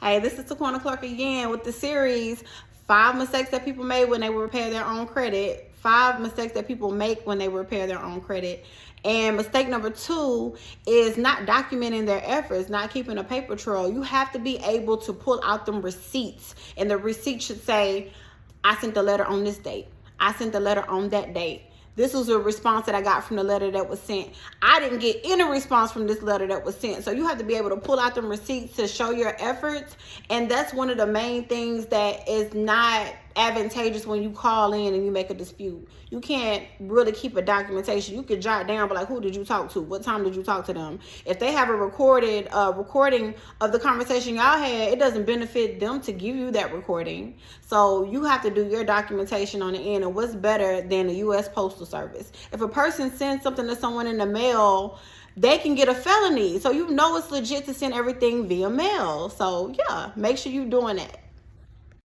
Hey, this is Taqwanna Clark again with the series 5 mistakes that people made when they repair their own credit. 5 mistakes that people make when they repair their own credit. And mistake number 2 is not documenting their efforts, not keeping a paper trail. You have to be able to pull out them receipts, and the receipt should say, I sent the letter on this date. I sent the letter on that date. This was a response that I got from the letter that was sent. I didn't get any response from this letter that was sent. So you have to be able to pull out them receipts to show your efforts. And that's one of the main things that is not advantageous when you call in and you make a dispute. You can't really keep a documentation. You could jot down, but like, who did you talk to? What time did you talk to them? If they have a recording of the conversation y'all had, it doesn't benefit them to give you that recording. So you have to do your documentation on the end. And what's better than the U.S. Postal Service? If a person sends something to someone in the mail, they can get a felony. So you know it's legit to send everything via mail. So yeah, make sure you're doing that.